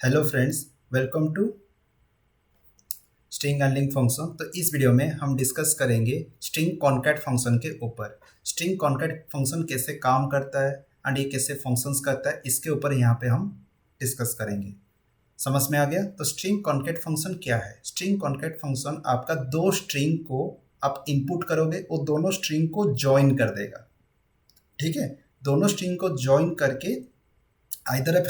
Hello friends, welcome to string handling function. तो इस video में हम डिस्कस करेंगे स्ट्रिंग कॉनकैट फंक्शन के ऊपर। स्ट्रिंग कॉनकैट फंक्शन कैसे काम करता है एंड ये कैसे फंक्शंस करता है, इसके ऊपर यहाँ पे हम डिस्कस करेंगे। समझ में आ गया? तो स्ट्रिंग कॉनकैट फंक्शन क्या है? स्ट्रिंग कॉनकैट फंक्शन आपका दो स्ट्रिंग को आप इनपुट करोगे, वो दोनों स्ट्रिंग को ज्वाइन कर देगा। ठीक है, दोनों स्ट्रिंग को ज्वाइन करके आइदर आप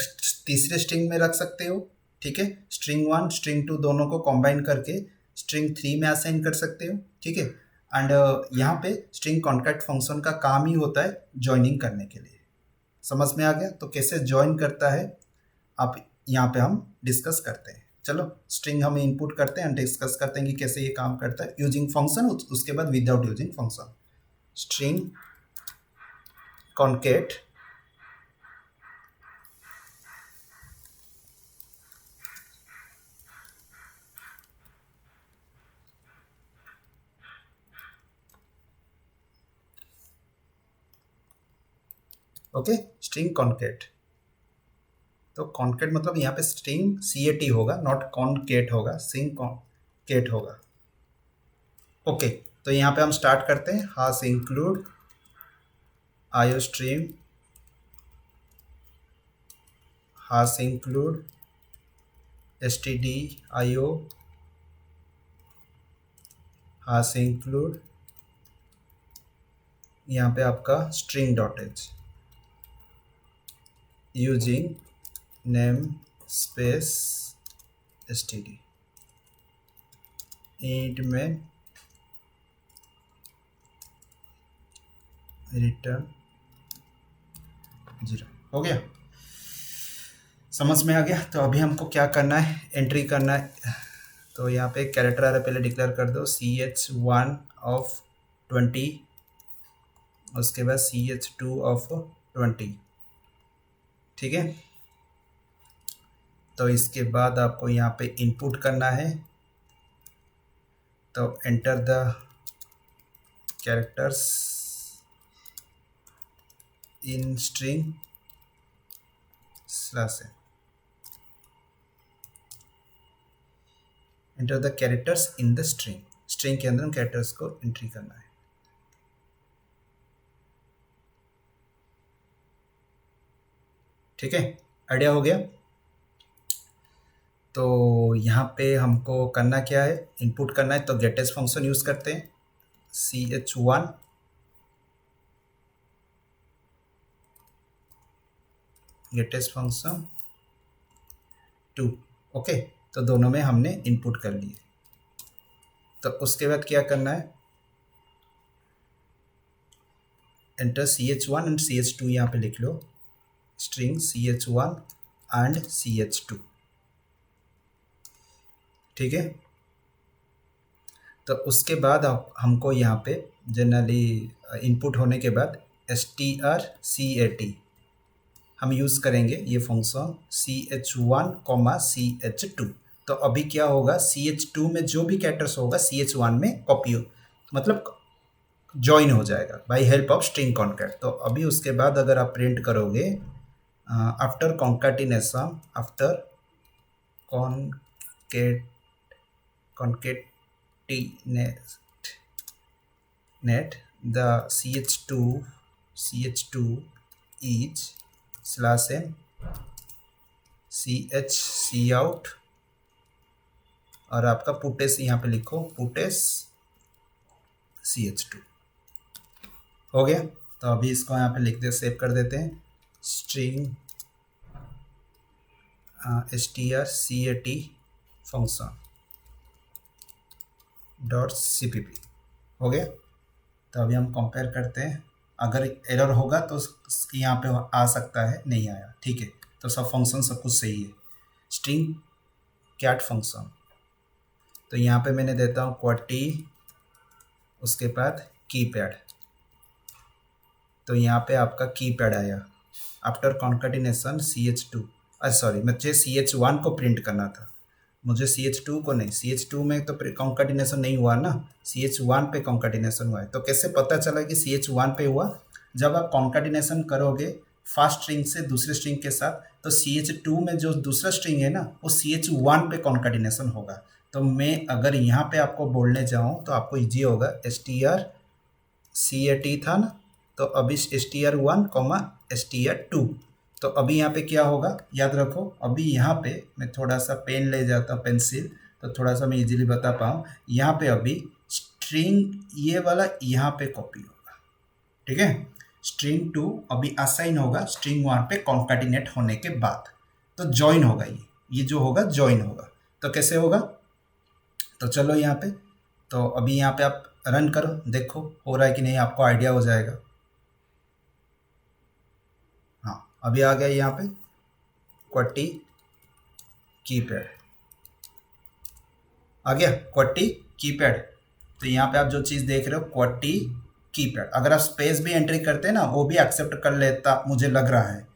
तीसरे स्ट्रिंग में रख सकते हो। ठीक है, स्ट्रिंग वन स्ट्रिंग टू दोनों को कंबाइन करके स्ट्रिंग थ्री में असाइन कर सकते हो। ठीक है, एंड यहाँ पे स्ट्रिंग कॉन्कैट फंक्शन का काम ही होता है ज्वाइनिंग करने के लिए। समझ में आ गया? तो कैसे ज्वाइन करता है आप यहाँ पे हम डिस्कस करते हैं। चलो, स्ट्रिंग हम इनपुट करते हैं एंड डिस्कस करते हैं कि कैसे ये काम करता है यूजिंग फंक्शन, उसके बाद without using function. String concat okay, string concat. तो कॉन्केट मतलब यहाँ पे स्ट्रिंग CAT होगा, नॉट कॉनकेट होगा, स्ट्रिंग कॉनकेट होगा। ओके, तो यहाँ पे हम स्टार्ट करते हैं। हाश इंक्लूड आयो स्ट्रीम, हाश इंक्लूड stdio, हाश इंक्लूड यहाँ पे आपका string dot H using name space std int में रिटर्न 0। हो गया? समझ में आ गया? तो अभी हमको क्या करना है, एंट्री करना है। तो यहाँ पे कैरेक्टर आ रहा है, पहले डिक्लेयर कर दो CH1 ऑफ 20, उसके बाद CH2 ऑफ 20। ठीक है, तो इसके बाद आपको यहाँ पे इनपुट करना है। तो enter the characters in string slash n, enter the characters in the string. String के अंदर हम कैरेक्टर्स को एंट्री करना है। ठीक है, आइडिया हो गया? तो यहाँ पे हमको करना क्या है, इनपुट करना है। तो गेटेस्ट फंक्शन यूज करते हैं, CH1 गेटेस्ट फंक्शन 2। ओके, तो दोनों में हमने इनपुट कर लिए। तो उसके बाद क्या करना है, एंटर CH1 एंड CH2, यहाँ पे लिख लो स्ट्रिंग CH1 एंड CH2। ठीक है, तो उसके बाद हमको यहाँ पे जनरली इनपुट होने के बाद strcat हम यूज़ करेंगे ये फंक्शन CH1 CH2। तो अभी क्या होगा, CH2 में जो भी कैरेक्टर्स होगा CH1 में कॉपी हो, मतलब ज्वाइन हो जाएगा by help of string concat. तो अभी उसके बाद अगर आप प्रिंट करोगे after concatenation, after concatenate the CH2 is /n cout, और आपका पुटेस यहाँ पे लिखो, पुटेस CH2। हो गया? तो अभी इसको यहाँ पे लिख दे, सेव कर देते हैं। स्ट्रिंग strcat फंक्शन .cpp हो गया? तो अभी हम कंपेयर करते हैं। अगर एरर होगा तो यहाँ पे आ सकता है, नहीं आया। ठीक है, तो सब फंक्शन सब कुछ सही है। स्ट्रिंग कैट फंक्शन, तो यहाँ पे मैंने देता हूँ QWERTY, उसके बाद कीपैड। तो यहाँ पे आपका कीपैड आया आफ्टर कॉन्कैटिनेशन CH2। सॉरी, मुझे CH1 को प्रिंट करना था, मुझे CH2 को नहीं। CH2 में तो कॉन्कैटिनेशन नहीं हुआ ना, CH1 पे कॉन्कैटिनेशन हुआ है। तो कैसे पता चला कि CH1 पे हुआ? जब आप कॉन्कैटिनेशन करोगे फर्स्ट स्ट्रिंग से दूसरे स्ट्रिंग के साथ, तो CH2 में जो दूसरा स्ट्रिंग है ना वो CH1 पे कॉन्काटिनेशन होगा। तो मैं अगर यहाँ पे आपको बोलने जाऊँ तो आपको इजी होगा, STR था ना, तो अभी STR1 STR2। तो अभी यहाँ पे क्या होगा याद रखो, अभी यहाँ पे मैं थोड़ा सा पेन ले जाता हूँ, पेंसिल, तो थोड़ा सा मैं इजीली बता पाऊँ। यहाँ पे अभी स्ट्रिंग ये वाला यहाँ पे कॉपी होगा, ठीक है। स्ट्रिंग 2 अभी असाइन होगा स्ट्रिंग 1 पे कॉन्काटिनेट होने के बाद, तो ज्वाइन होगा, ये जो होगा ज्वाइन होगा। तो कैसे होगा, तो चलो यहाँ पे, तो अभी यहाँ पे आप रन करो, देखो हो रहा है कि नहीं, आपको आइडिया हो जाएगा। हाँ अभी आ गया यहाँ पे क्वटी कीपैड, आ गया क्वटी कीपैड। तो यहाँ पे आप जो चीज़ देख रहे हो क्वटी कीपैड, अगर आप स्पेस भी एंट्री करते हैं ना वो भी एक्सेप्ट कर लेता मुझे लग रहा है,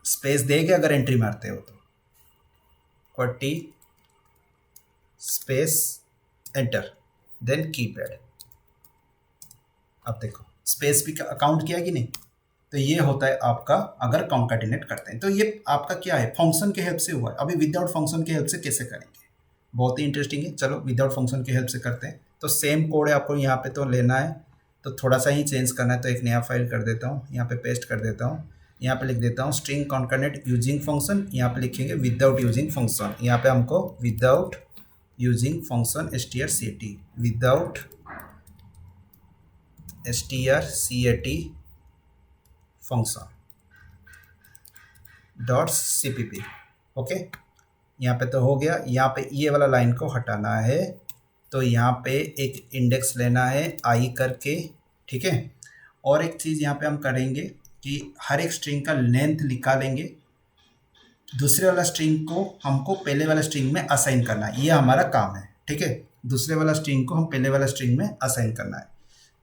स्पेस देके अगर एंट्री मारते हो तो क्वटी स्पेस एंटर देन कीपैड। अब देखो स्पेस भी काउंट किया कि नहीं। तो ये होता है आपका अगर कॉन्काटिनेट करते हैं। तो ये आपका क्या है, फंक्शन के हेल्प से हुआ है। अभी विदाउट फंक्शन के हेल्प से कैसे करेंगे, बहुत ही इंटरेस्टिंग है। चलो विदाउट फंक्शन के हेल्प से करते हैं। तो सेम कोड है आपको यहाँ पे तो लेना है, तो थोड़ा सा ही चेंज करना है। तो एक नया फाइल कर देता हूँ, यहाँ पे पेस्ट कर देता हूँ, यहाँ पे लिख देता हूँ स्ट्रिंग कॉन्काटिनेट यूजिंग फंक्शन, यहाँ पे लिखेंगे विदाउट यूजिंग फंक्शन। यहाँ पे हमको without using function strcat, without strcat function dot cpp। Okay यहाँ पे तो हो गया। यहाँ पे ये वाला लाइन को हटाना है, तो यहाँ पे एक इंडेक्स लेना है आई करके, ठीक है। और एक चीज़ यहाँ पे हम करेंगे कि हर एक स्ट्रिंग का लेंथ निकालेंगे, दूसरे वाला स्ट्रिंग को हमको पहले वाला स्ट्रिंग में असाइन करना है, ये हमारा काम है, ठीक है। दूसरे वाला स्ट्रिंग को हम पहले वाला स्ट्रिंग में असाइन करना है।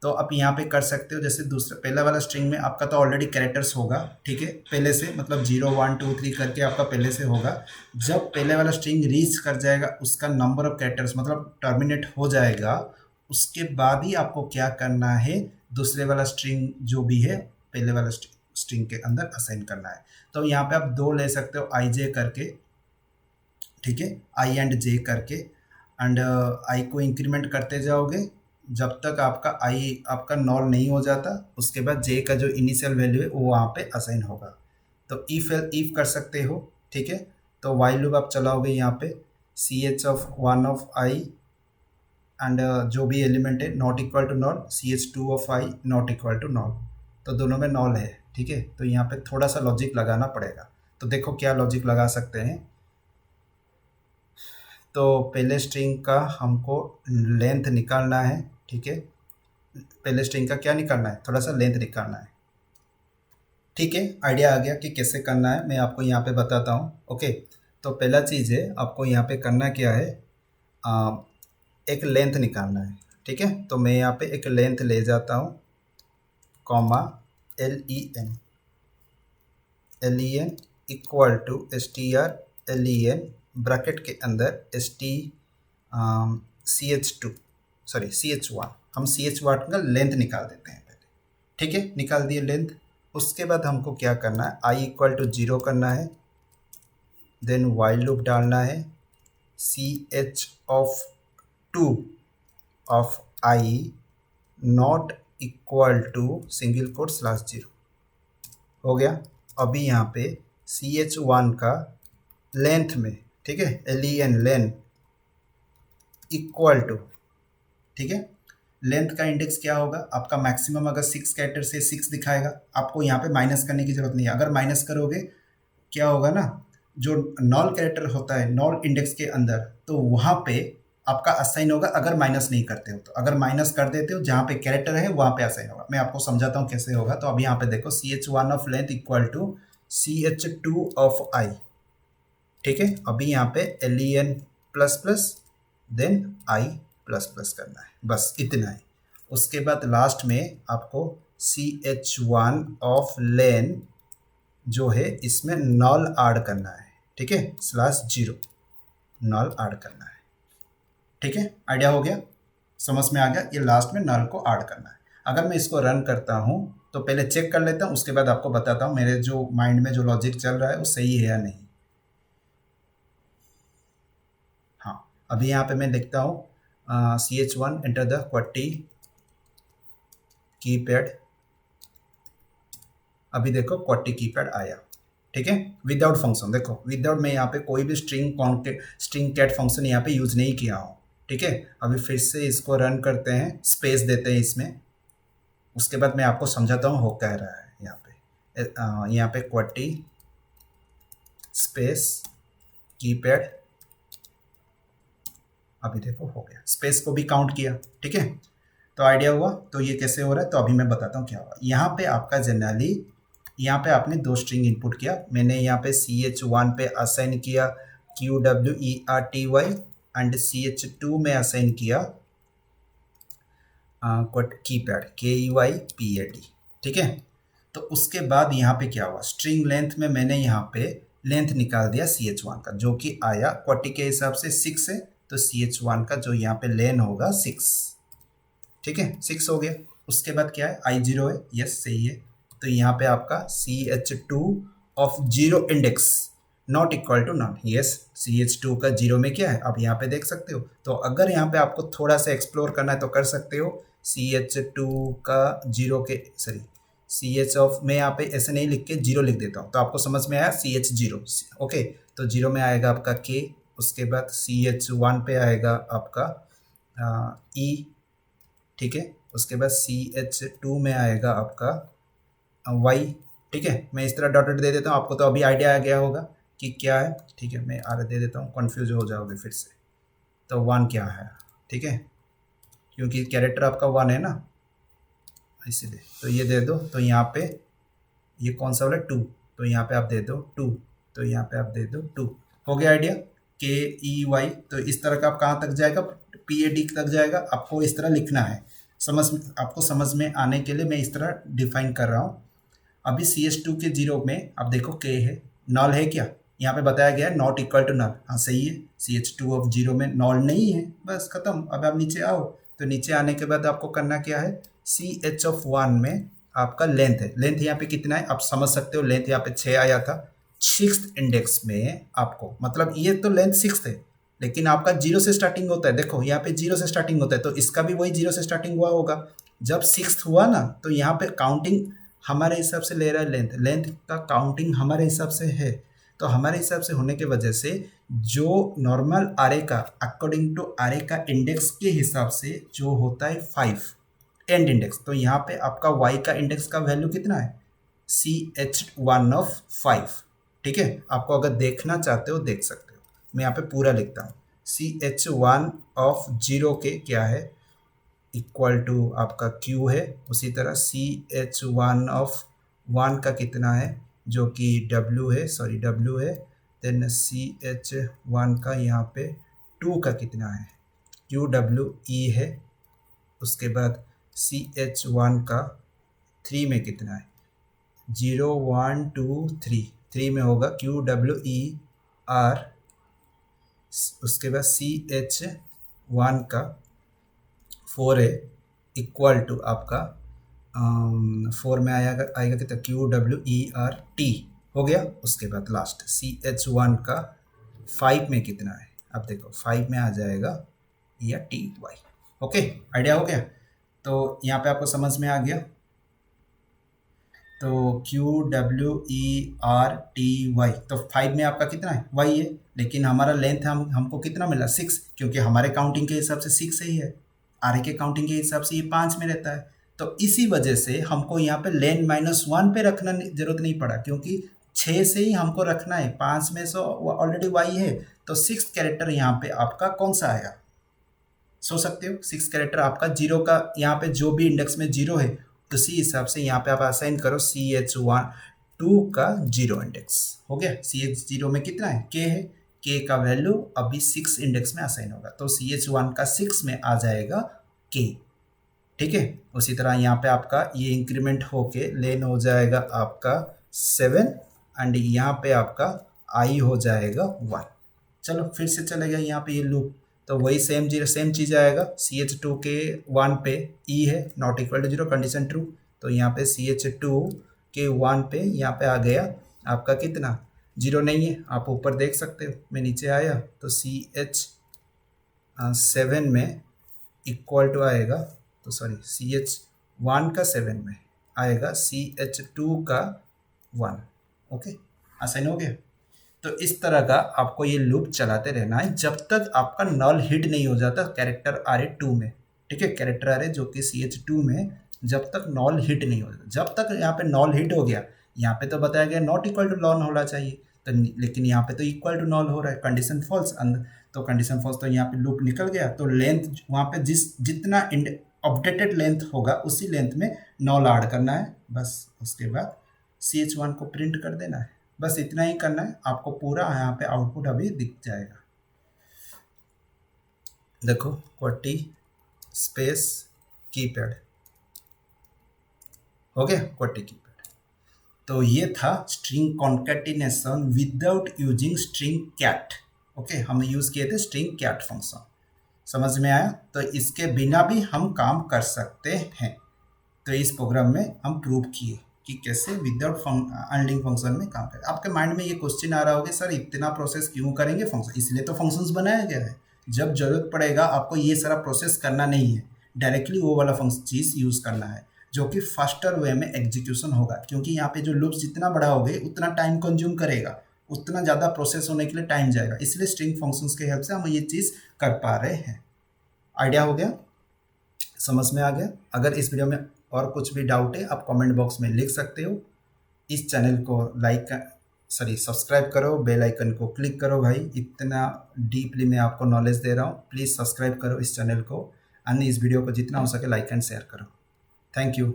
तो आप यहाँ पे कर सकते हो, जैसे दूसरा पहला वाला स्ट्रिंग में आपका तो ऑलरेडी कैरेक्टर्स होगा, ठीक है, पहले से, मतलब 0 1 2 3 करके आपका पहले से होगा। जब पहले वाला स्ट्रिंग रीच कर जाएगा उसका नंबर ऑफ कैरेक्टर्स, मतलब टर्मिनेट हो जाएगा, उसके बाद ही आपको क्या करना है, दूसरे वाला स्ट्रिंग जो भी है पहले वाला स्ट्रिंग के अंदर असाइन करना है। तो यहाँ पे आप 2 ले सकते हो, आई जे करके, ठीक है, आई एंड जे करके, एंड आई को इंक्रीमेंट करते जाओगे जब तक आपका आई आपका नॉल नहीं हो जाता। उसके बाद जे का जो इनिशियल वैल्यू है वो वहाँ पे असाइन होगा। तो इफ कर सकते हो, ठीक है। तो वाइल लूप आप चलाओगे यहाँ पे ch of 1 of i and जो भी एलिमेंट है not equal to null, ch2 of i not equal to null, तो दोनों में नॉल है, ठीक है। तो यहाँ पे थोड़ा सा लॉजिक लगाना पड़ेगा। तो देखो क्या लॉजिक लगा सकते हैं। तो पहले स्ट्रिंग का हमको लेंथ निकालना है, ठीक है, पहले स्ट्रिंग का क्या निकालना है, थोड़ा सा लेंथ निकालना है, ठीक है। आइडिया आ गया कि कैसे करना है, मैं आपको यहाँ पे बताता हूँ। ओके तो पहला चीज़ है आपको यहाँ पे करना क्या है, एक लेंथ निकालना है, ठीक है। तो मैं यहाँ पे एक लेंथ ले जाता हूँ, comma len equal to str bracket के अंदर ch1, हम ch1 का लेंथ निकाल देते हैं पहले, ठीक है। निकाल दिए लेंथ। उसके बाद हमको क्या करना है, i इक्वल टू 0 करना है, देन वाइल लूप डालना है, ch of 2 of i not equal to single quote /0, हो गया। अभी यहाँ पे ch1 का लेंथ में, ठीक है, लेंथ इक्वल टू, ठीक है, लेंथ का इंडेक्स क्या होगा आपका, मैक्सिमम अगर 6 कैरेक्टर से 6 दिखाएगा, आपको यहाँ पे माइनस करने की जरूरत नहीं है। अगर माइनस करोगे क्या होगा ना, जो नॉल कैरेक्टर होता है नॉल इंडेक्स के अंदर, तो वहाँ पे आपका असाइन होगा अगर माइनस नहीं करते हो। तो अगर माइनस कर देते हो जहाँ पे कैरेक्टर है वहाँ पे असाइन होगा। मैं आपको समझाता हूँ कैसे होगा। तो अब यहाँ पे देखो ch1 of length equal to ch2 of i, ठीक है। अभी यहाँ पे len plus plus then i plus plus करना है, बस इतना ही। उसके बाद लास्ट में आपको ch1 ऑफ लेन जो है इसमें नॉल ऐड करना है, ठीक है, /0 नॉल ऐड करना है, ठीक है। आइडिया हो गया, समझ में आ गया, ये लास्ट में नॉल को ऐड करना है। अगर मैं इसको रन करता हूँ तो पहले चेक कर लेता हूँ, उसके बाद आपको बताता हूँ मेरे जो माइंड में जो लॉजिक चल रहा है वो सही है या नहीं। हाँ, अभी यहाँ पे मैं लिखता हूँ CH1 enter the QWERTY keypad. अभी देखो QWERTY कीपैड आया, ठीक है, विदाउट फंक्शन। देखो विदाउट, मैं यहाँ पे कोई भी स्ट्रिंग कैट फंक्शन यहाँ पे यूज नहीं किया हूँ, ठीक है। अभी फिर से इसको रन करते हैं, स्पेस देते हैं इसमें, उसके बाद मैं आपको समझाता हूँ हो क्या रहा है। यहाँ पे QWERTY स्पेस कीपैड, अभी देखो हो गया, स्पेस को भी काउंट किया, ठीक है। तो आइडिया हुआ। तो ये कैसे हो रहा है, तो अभी मैं बताता हूँ क्या हुआ। यहाँ पे आपका जनरली, यहाँ पे आपने दो स्ट्रिंग इनपुट किया, मैंने यहाँ पे CH1 पे असाइन किया QWERTY एंड CH2 में असाइन किया कीपैड KEYPAD, ठीक है। तो उसके बाद यहाँ पे क्या हुआ, स्ट्रिंग लेंथ में मैंने यहाँ पे लेंथ निकाल दिया CH1 का, जो कि आया QWERTY के हिसाब से 6 है, तो CH1 का जो यहाँ पे लेन होगा 6, ठीक है, 6 हो गया। उसके बाद क्या है, I0 है, यस सही है। तो यहाँ पे आपका CH2 of 0 index not equal to null, yes CH2 का 0 में क्या है, आप यहाँ पे देख सकते हो। तो अगर यहाँ पे आपको थोड़ा सा एक्सप्लोर करना है तो कर सकते हो। CH2 का 0 के सॉरी CH ऑफ, मैं यहाँ पे ऐसे नहीं लिख के 0 लिख देता हूँ, तो आपको समझ में आया CH0, ओके। तो 0 में आएगा आपका K, उसके बाद CH1 पे आएगा आपका E, ठीक है। उसके बाद CH2 में आएगा आपका Y, ठीक है। मैं इस तरह डॉट डॉट दे देता हूँ, आपको तो अभी आइडिया आ गया होगा कि क्या है, ठीक है। मैं आर दे देता हूँ, कंफ्यूज हो जाओगे फिर से। तो 1 क्या है, ठीक है, क्योंकि कैरेक्टर आपका 1 है ना, इसीलिए। तो ये दे दो, तो यहाँ पे ये कौन सा वाला 2, तो यहाँ पे आप दे दो 2, तो यहाँ पे आप दे दो 2, हो गया आइडिया। KEY, तो इस तरह का आप कहाँ तक जाएगा, PAD तक जाएगा, आपको इस तरह लिखना है। आपको समझ में आने के लिए मैं इस तरह डिफाइन कर रहा हूँ। अभी CH2 के 0 में आप देखो K है, नॉल है क्या, यहाँ पे बताया गया है नॉट इक्वल टू नॉल, हाँ सही है। CH2 ऑफ 0 में नॉल नहीं है, बस खत्म। अब आप नीचे आओ, तो नीचे आने के बाद आपको करना क्या है, CH ऑफ 1 में आपका लेंथ है, लेंथ यहाँ पे कितना है आप समझ सकते हो, लेंथ यहाँ पे 6 आया था 6th इंडेक्स में आपको, मतलब ये तो लेंथ 6th है, लेकिन आपका 0 से स्टार्टिंग होता है। देखो यहाँ पे 0 से स्टार्टिंग होता है, तो इसका भी वही 0 से स्टार्टिंग हुआ होगा। जब 6th हुआ ना, तो यहाँ पे काउंटिंग हमारे हिसाब से ले रहा है, लेंथ का काउंटिंग हमारे हिसाब से है। तो हमारे हिसाब से होने की वजह से जो नॉर्मल आरे का, अकॉर्डिंग टू आरे का इंडेक्स के हिसाब से जो होता है 5 एंड इंडेक्स, तो यहाँ पे आपका y का इंडेक्स का वैल्यू कितना है, CH1 ऑफ 5, ठीक है। आपको अगर देखना चाहते हो देख सकते हो, मैं यहाँ पे पूरा लिखता हूँ। CH1 ऑफ 0 के क्या है, इक्वल टू आपका Q है। उसी तरह CH1 ऑफ 1 का कितना है, जो कि W है, सॉरी W है। देन CH1 का यहाँ पे 2 का कितना है, QWE है। उसके बाद CH1 का 3 में कितना है, 0 1 2 3, 3 में होगा QWER। उसके बाद CH1 का 4 है, इक्वल टू आपका 4 में आएगा कितना, QWERT, हो गया। उसके बाद लास्ट CH1 का 5 में कितना है, अब देखो 5 में आ जाएगा या TY, ओके, आइडिया हो गया। तो यहाँ पे आपको समझ में आ गया। तो QWERTY, तो 5 में आपका कितना है, Y है, लेकिन हमारा लेंथ हमको कितना मिला, 6, क्योंकि हमारे काउंटिंग के हिसाब से 6 ही है, आर के काउंटिंग के हिसाब से ये 5 में रहता है। तो इसी वजह से हमको यहाँ पे लेन -1 पे रखना जरूरत नहीं पड़ा, क्योंकि 6 से ही हमको रखना है, 5 में से ऑलरेडी Y है। तो 6th कैरेक्टर यहाँ पे आपका कौन सा आया, सोच सकते हो। 6th कैरेक्टर आपका 0 का, यहाँ पे जो भी इंडेक्स में 0 है उसी हिसाब से यहाँ पे आप असाइन करो CH1 2 का 0 इंडेक्स, हो गया। CH0 में कितना है, K है, K का वैल्यू अभी 6 इंडेक्स में असाइन होगा, तो CH1 का 6 में आ जाएगा K, ठीक है। उसी तरह यहाँ पे आपका ये इंक्रीमेंट होके लेन हो जाएगा आपका 7 एंड यहाँ पे आपका I हो जाएगा 1। चलो फिर से चलेगा यहाँ पे ये लूप, तो वही सेम चीज़ आएगा। CH2 के 1 पे E है, not equal to 0, condition true, तो यहाँ पे CH2 के 1 पे यहाँ पे आ गया आपका कितना, 0 नहीं है, आप ऊपर देख सकते हो। मैं नीचे आया तो CH7 में इक्वल टू आएगा, तो सॉरी CH1 का 7 में आएगा CH2 का 1। ओके, आसान हो गया। तो इस तरह का आपको ये लूप चलाते रहना है जब तक आपका नल हिट नहीं हो जाता कैरेक्टर RA2 में। ठीक है, कैरेक्टर RA जो कि CH2 में जब तक नॉल हिट नहीं हो जाता, जब तक यहाँ पे नॉल हिट हो गया, यहाँ पे तो बताया गया नॉट इक्वल टू नॉल होना चाहिए, तो लेकिन यहाँ पे तो इक्वल टू नॉल हो रहा है, कंडीशन फॉल्स। तो कंडीशन फॉल्स तो यहाँ पे लूप निकल गया, तो लेंथ वहाँ पे जितना अपडेटेड लेंथ होगा उसी लेंथ में नॉल ऐड करना है बस। उसके बाद CH1 को प्रिंट कर देना है, बस इतना ही करना है। आपको पूरा यहाँ पे आउटपुट अभी दिख जाएगा। देखो QWERTY स्पेस कीपैड हो गया, QWERTY कीपैड। तो ये था string concatenation without using string cat. Okay, हमने यूज किए थे स्ट्रिंग कैट फंक्शन, समझ में आया। तो इसके बिना भी हम काम कर सकते हैं। तो इस प्रोग्राम में हम प्रूव किए कि कैसे विदाउट अनलिंक फंक्शन में काम करें। आपके माइंड में ये क्वेश्चन आ रहा होगा, सर इतना प्रोसेस क्यों करेंगे फंक्शन, इसलिए तो फंक्शंस बनाया गया है। जब जरूरत पड़ेगा आपको ये सारा प्रोसेस करना नहीं है, डायरेक्टली वो वाला चीज़ यूज़ करना है जो कि फास्टर वे में एग्जीक्यूशन होगा। क्योंकि यहाँ पे जो लूप्स जितना बड़ा होगा उतना टाइम कंज्यूम करेगा, उतना ज़्यादा प्रोसेस होने के लिए टाइम जाएगा, इसलिए स्ट्रिंग फंक्शंस के हेल्प से हम ये चीज़ कर पा रहे हैं। आइडिया हो गया, समझ में आ गया। अगर इस वीडियो में और कुछ भी डाउट है आप कमेंट बॉक्स में लिख सकते हो। इस चैनल को सब्सक्राइब करो, बेल आइकन को क्लिक करो। भाई इतना डीपली मैं आपको नॉलेज दे रहा हूँ, प्लीज़ सब्सक्राइब करो इस चैनल को, अन्य इस वीडियो को जितना हो सके लाइक एंड शेयर करो। Thank you.